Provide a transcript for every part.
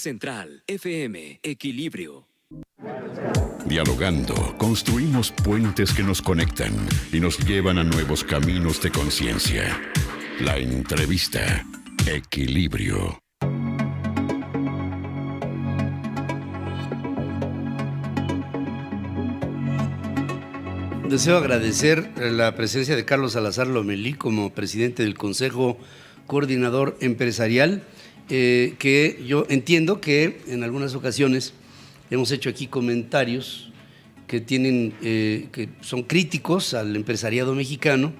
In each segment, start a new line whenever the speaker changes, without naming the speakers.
Central FM, Equilibrio.
Dialogando, construimos puentes que nos conectan y nos llevan a nuevos caminos de conciencia. La entrevista, Equilibrio.
Deseo agradecer la presencia de Carlos Salazar Lomelí como presidente del Consejo Coordinador Empresarial, que yo entiendo que en algunas ocasiones hemos hecho aquí comentarios que que son críticos al empresariado mexicano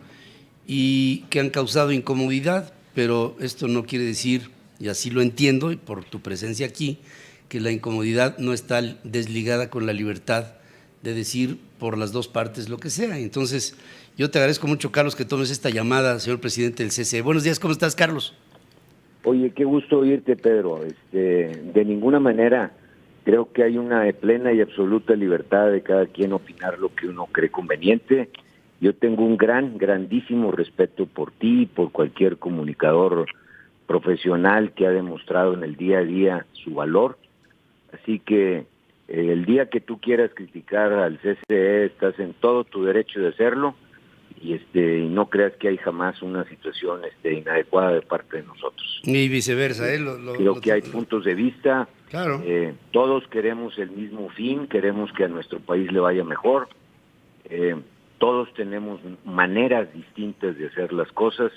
y que han causado incomodidad, pero esto no quiere decir, y así lo entiendo, y por tu presencia aquí, que la incomodidad no está desligada con la libertad de decir por las dos partes lo que sea. Entonces, yo te agradezco mucho, Carlos, que tomes esta llamada, señor presidente del CCE. Buenos días, ¿cómo estás, Carlos?
Oye, qué gusto oírte, Pedro. De ninguna manera creo que hay una plena y absoluta libertad de cada quien opinar lo que uno cree conveniente. Yo tengo un grandísimo respeto por ti y por cualquier comunicador profesional que ha demostrado en el día a día su valor. Así que el día que tú quieras criticar al CCE, estás en todo tu derecho de hacerlo, y no creas que hay jamás una situación inadecuada de parte de nosotros.
Y viceversa,
Creo que hay puntos de vista.
Claro.
Todos queremos el mismo fin, queremos que a nuestro país le vaya mejor. Todos tenemos maneras distintas de hacer las cosas.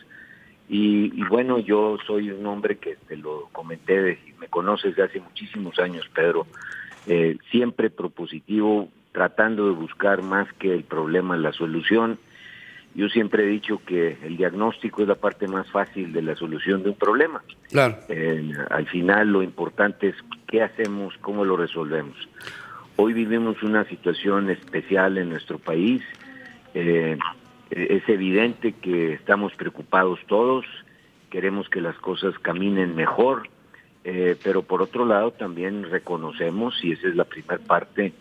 Y bueno, yo soy un hombre que te lo comenté, me conoces de hace muchísimos años, Pedro, siempre propositivo, tratando de buscar más que el problema, la solución. Yo siempre he dicho que el diagnóstico es la parte más fácil de la solución de un problema.
Claro.
Al final lo importante es qué hacemos, cómo lo resolvemos. Hoy vivimos una situación especial en nuestro país. Es evidente que estamos preocupados todos, queremos que las cosas caminen mejor, pero por otro lado también reconocemos, y esa es la primera parte,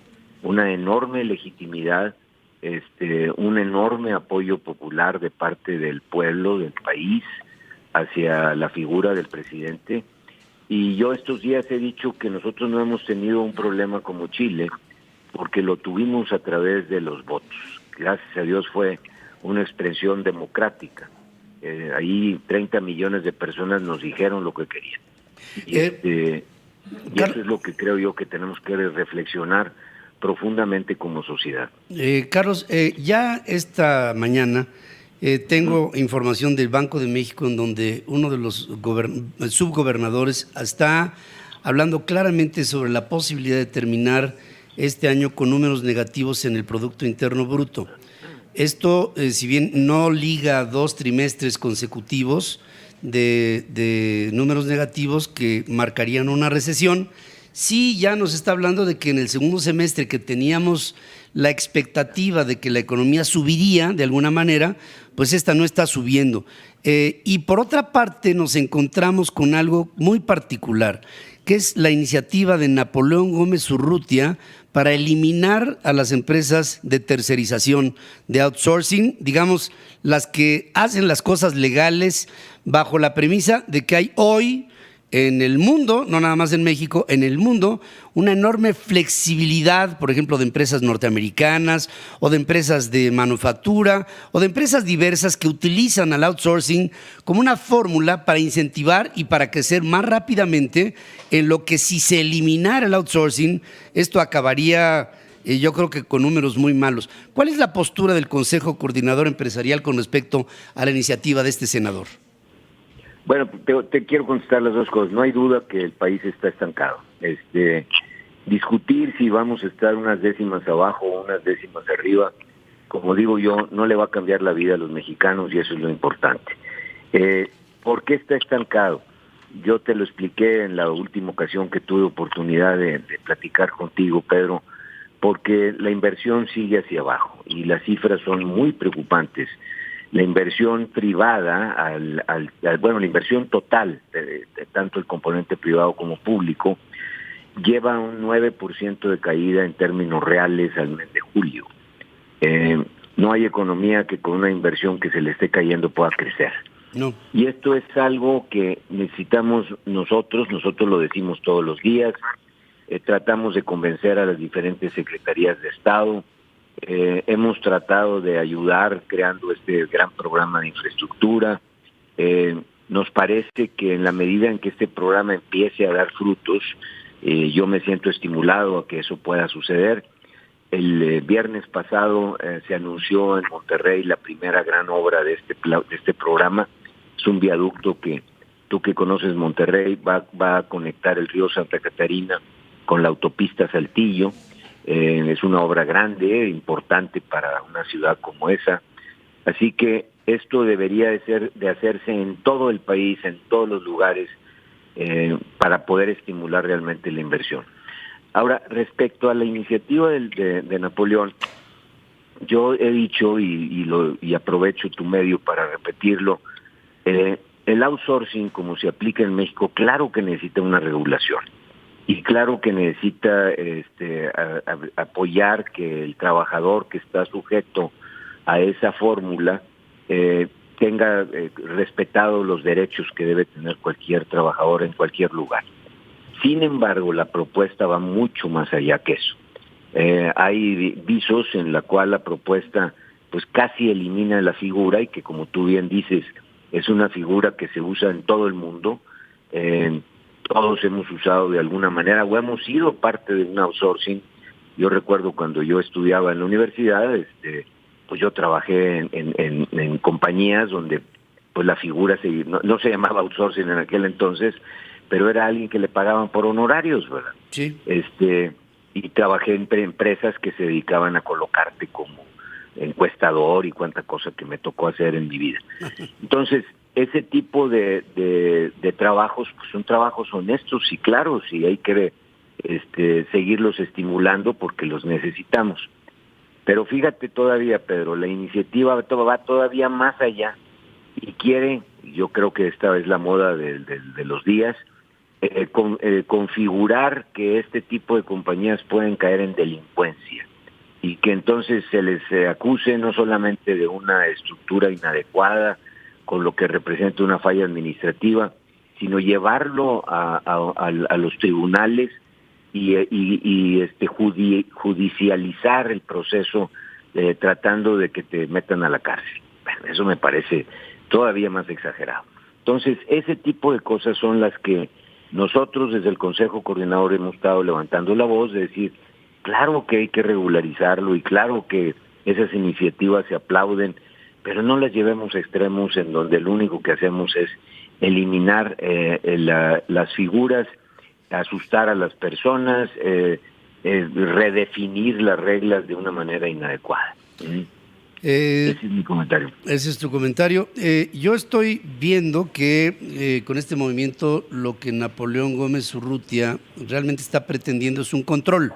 una enorme legitimidad, un enorme apoyo popular de parte del pueblo, del país, hacia la figura del presidente. Y yo estos días he dicho que nosotros no hemos tenido un problema como Chile, porque lo tuvimos a través de los votos. Gracias a Dios fue una expresión democrática. Ahí 30 millones de personas nos dijeron lo que querían. Y eso es lo que creo yo que tenemos que reflexionar profundamente como sociedad.
Carlos, ya esta mañana tengo información del Banco de México en donde uno de los subgobernadores está hablando claramente sobre la posibilidad de terminar este año con números negativos en el Producto Interno Bruto. Esto, si bien no liga 2 trimestres consecutivos de números negativos que marcarían una recesión, sí ya nos está hablando de que en el segundo semestre, que teníamos la expectativa de que la economía subiría de alguna manera, pues esta no está subiendo. Y por otra parte nos encontramos con algo muy particular, que es la iniciativa de Napoleón Gómez Urrutia para eliminar a las empresas de tercerización, de outsourcing, digamos, las que hacen las cosas legales bajo la premisa de que hay hoy en el mundo, no nada más en México, en el mundo, una enorme flexibilidad, por ejemplo, de empresas norteamericanas o de empresas de manufactura o de empresas diversas que utilizan al outsourcing como una fórmula para incentivar y para crecer más rápidamente, en lo que si se eliminara el outsourcing, esto acabaría, yo creo que con números muy malos. ¿Cuál es la postura del Consejo Coordinador Empresarial con respecto a la iniciativa de este senador?
Bueno, te quiero contestar las dos cosas. No hay duda que el país está estancado. Discutir si vamos a estar unas décimas abajo o unas décimas arriba, como digo yo, no le va a cambiar la vida a los mexicanos, y eso es lo importante. ¿Por qué está estancado? Yo te lo expliqué en la última ocasión que tuve oportunidad de platicar contigo, Pedro, porque la inversión sigue hacia abajo y las cifras son muy preocupantes. La inversión privada, la inversión total, de tanto el componente privado como público, lleva un 9% de caída en términos reales al mes de julio. No hay economía que con una inversión que se le esté cayendo pueda crecer.
No.
Y esto es algo que necesitamos nosotros lo decimos todos los días, tratamos de convencer a las diferentes secretarías de Estado, hemos tratado de ayudar creando este gran programa de infraestructura. Nos parece que en la medida en que este programa empiece a dar frutos, yo me siento estimulado a que eso pueda suceder. El viernes pasado se anunció en Monterrey la primera gran obra de este programa. Es un viaducto que tú que conoces Monterrey va a conectar el río Santa Catarina con la autopista Saltillo. Es una obra grande, importante para una ciudad como esa. Así que esto debería de hacerse en todo el país, en todos los lugares, para poder estimular realmente la inversión. Ahora, respecto a la iniciativa de Napoleón, yo he dicho y aprovecho tu medio para repetirlo, el outsourcing, como se aplica en México, claro que necesita una regulación y claro que necesita apoyar que el trabajador que está sujeto a esa fórmula tenga respetado los derechos que debe tener cualquier trabajador en cualquier lugar. Sin embargo, la propuesta va mucho más allá que eso. Hay visos en la cual la propuesta pues casi elimina la figura y que, como tú bien dices, es una figura que se usa en todo el mundo. Todos hemos usado de alguna manera o hemos sido parte de un outsourcing. Yo recuerdo cuando yo estudiaba en la universidad, pues yo trabajé en compañías donde pues la figura no se llamaba outsourcing en aquel entonces, pero era alguien que le pagaban por honorarios, ¿verdad?
Sí.
Y trabajé en empresas que se dedicaban a colocarte como encuestador y cuánta cosa que me tocó hacer en mi vida. Entonces, ese tipo de trabajos pues son trabajos honestos y claros y hay que seguirlos estimulando porque los necesitamos. Pero fíjate todavía, Pedro, la iniciativa va todavía más allá y quiere, yo creo que esta es la moda de los días, configurar que este tipo de compañías pueden caer en delincuencia y que entonces se les acuse no solamente de una estructura inadecuada con lo que representa una falla administrativa, sino llevarlo a los tribunales y judicializar el proceso tratando de que te metan a la cárcel. Bueno, eso me parece todavía más exagerado. Entonces, ese tipo de cosas son las que nosotros desde el Consejo Coordinador hemos estado levantando la voz de decir, claro que hay que regularizarlo y claro que esas iniciativas se aplauden, pero no las llevemos a extremos en donde lo único que hacemos es eliminar las figuras, asustar a las personas, redefinir las reglas de una manera inadecuada. Ese es mi comentario.
Ese es tu comentario. Yo estoy viendo que con este movimiento lo que Napoleón Gómez Urrutia realmente está pretendiendo es un control.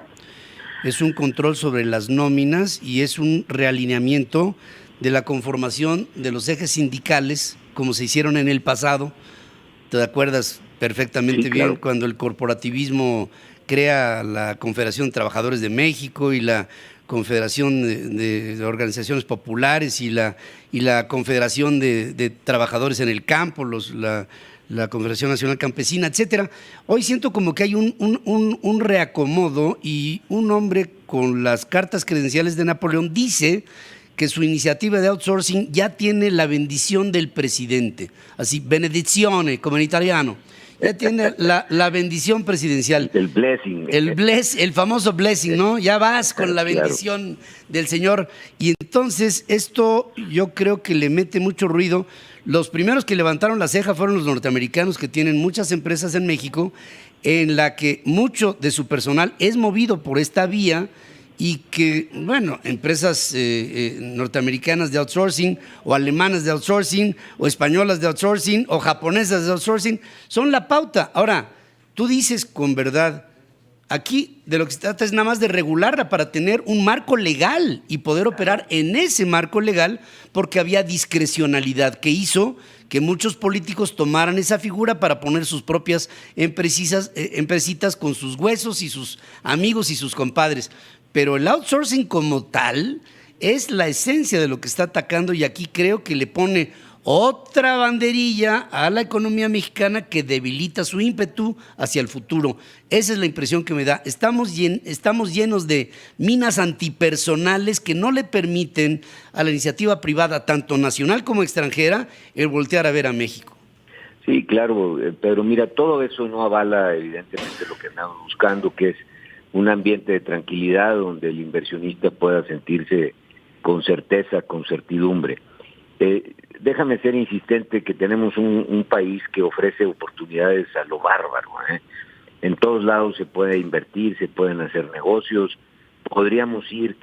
Es un control sobre las nóminas y es un realineamiento de la conformación de los ejes sindicales como se hicieron en el pasado. ¿Te acuerdas perfectamente bien claro. Cuando el corporativismo crea la Confederación de Trabajadores de México y la Confederación de Organizaciones Populares y la Confederación de Trabajadores en el Campo, la Confederación Nacional Campesina, etcétera? Hoy siento como que hay un reacomodo y un hombre con las cartas credenciales de Napoleón dice que su iniciativa de outsourcing ya tiene la bendición del presidente, así, benedizione, como en italiano. Ya tiene la bendición presidencial.
El blessing.
El famoso blessing, ¿no? Ya vas con la bendición del Señor. Y entonces esto yo creo que le mete mucho ruido. Los primeros que levantaron la ceja fueron los norteamericanos, que tienen muchas empresas en México, en la que mucho de su personal es movido por esta vía y que, bueno, empresas norteamericanas de outsourcing o alemanas de outsourcing o españolas de outsourcing o japonesas de outsourcing son la pauta. Ahora, tú dices con verdad, aquí de lo que se trata es nada más de regularla para tener un marco legal y poder operar en ese marco legal, porque había discrecionalidad que hizo que muchos políticos tomaran esa figura para poner sus propias empresitas con sus huesos y sus amigos y sus compadres. Pero el outsourcing como tal es la esencia de lo que está atacando y aquí creo que le pone otra banderilla a la economía mexicana que debilita su ímpetu hacia el futuro. Esa es la impresión que me da. Estamos llenos de minas antipersonales que no le permiten a la iniciativa privada, tanto nacional como extranjera, el voltear a ver a México.
Sí, claro, pero mira, todo eso no avala evidentemente lo que andamos buscando, que es un ambiente de tranquilidad donde el inversionista pueda sentirse con certeza, con certidumbre. Déjame ser insistente que tenemos un país que ofrece oportunidades a lo bárbaro. En todos lados se puede invertir, se pueden hacer negocios, podríamos ir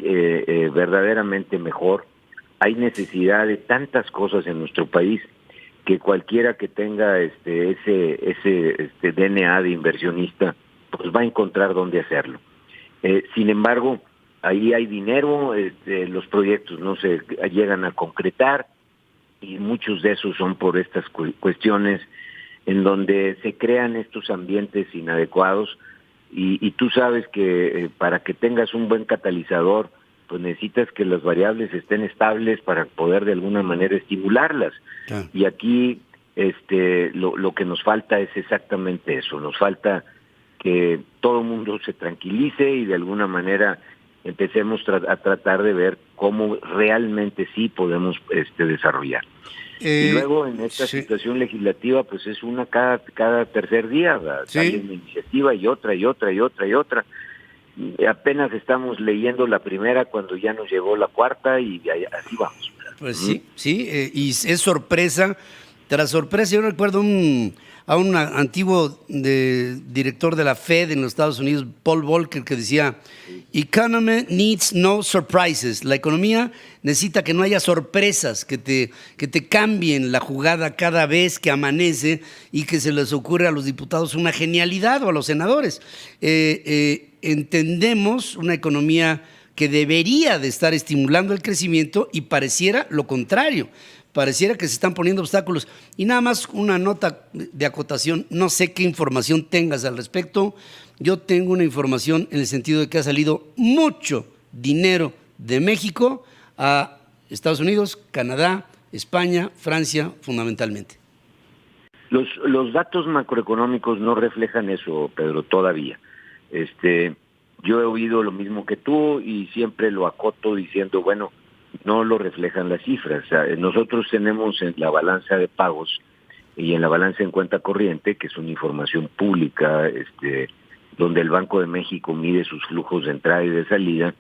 verdaderamente mejor. Hay necesidad de tantas cosas en nuestro país que cualquiera que tenga ese DNA de inversionista, pues va a encontrar dónde hacerlo. Sin embargo, ahí hay dinero, los proyectos no se llegan a concretar y muchos de esos son por estas cuestiones en donde se crean estos ambientes inadecuados y tú sabes que para que tengas un buen catalizador, pues necesitas que las variables estén estables para poder de alguna manera estimularlas. Claro. Y aquí lo que nos falta es exactamente eso, nos falta que todo el mundo se tranquilice y de alguna manera empecemos a tratar de ver cómo realmente sí podemos desarrollar. Y luego en esta situación legislativa, pues es una cada tercer día, sale una iniciativa y otra. Apenas estamos leyendo la primera cuando ya nos llegó la cuarta y así vamos.
Pues sí, y es sorpresa tras sorpresa. Yo recuerdo a un antiguo director de la Fed en los Estados Unidos, Paul Volcker, que decía, "Economy needs no surprises". La economía necesita que no haya sorpresas, que te cambien la jugada cada vez que amanece y que se les ocurre a los diputados una genialidad o a los senadores. Entendemos una economía que debería de estar estimulando el crecimiento y pareciera lo contrario. Pareciera que se están poniendo obstáculos. Y nada más una nota de acotación, no sé qué información tengas al respecto. Yo tengo una información en el sentido de que ha salido mucho dinero de México a Estados Unidos, Canadá, España, Francia, fundamentalmente.
Los datos macroeconómicos no reflejan eso, Pedro, todavía. Yo he oído lo mismo que tú y siempre lo acoto diciendo, bueno, no lo reflejan las cifras. O sea, nosotros tenemos en la balanza de pagos y en la balanza en cuenta corriente, que es una información pública, donde el Banco de México mide sus flujos de entrada y de salida,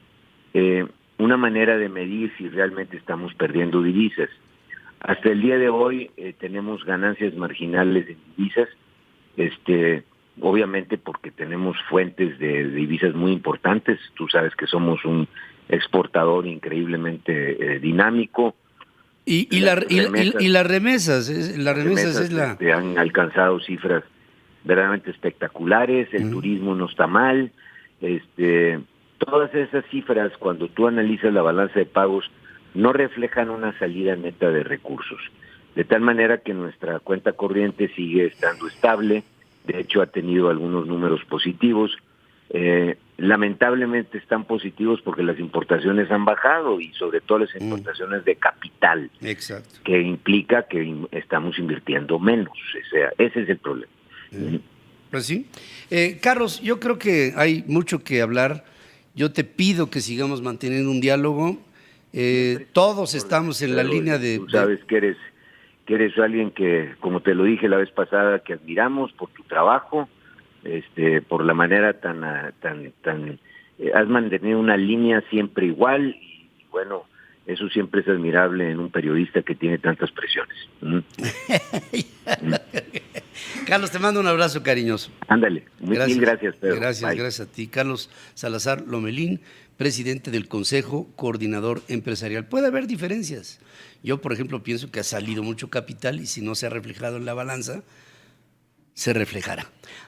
una manera de medir si realmente estamos perdiendo divisas. Hasta el día de hoy tenemos ganancias marginales en divisas, obviamente porque tenemos fuentes de divisas muy importantes. Tú sabes que somos un exportador increíblemente dinámico.
Y las remesas,
han alcanzado cifras verdaderamente espectaculares, el turismo no está mal, todas esas cifras cuando tú analizas la balanza de pagos no reflejan una salida neta de recursos, de tal manera que nuestra cuenta corriente sigue estando estable, de hecho ha tenido algunos números positivos. Lamentablemente están positivos porque las importaciones han bajado y sobre todo las importaciones de capital. Exacto. Que implica que estamos invirtiendo menos. O sea, ese es el problema.
Pues sí. Carlos, yo creo que hay mucho que hablar. Yo te pido que sigamos manteniendo un diálogo. Todos estamos en la línea de...
Tú sabes que eres alguien que, como te lo dije la vez pasada, que admiramos por tu trabajo, por la manera tan has mantenido una línea siempre igual y bueno, eso siempre es admirable en un periodista que tiene tantas presiones.
Carlos, te mando un abrazo cariñoso.
Ándale, mil gracias, Pedro.
Gracias a ti. Carlos Salazar Lomelín, presidente del Consejo Coordinador Empresarial. Puede haber diferencias. Yo, por ejemplo, pienso que ha salido mucho capital y si no se ha reflejado en la balanza, se reflejará.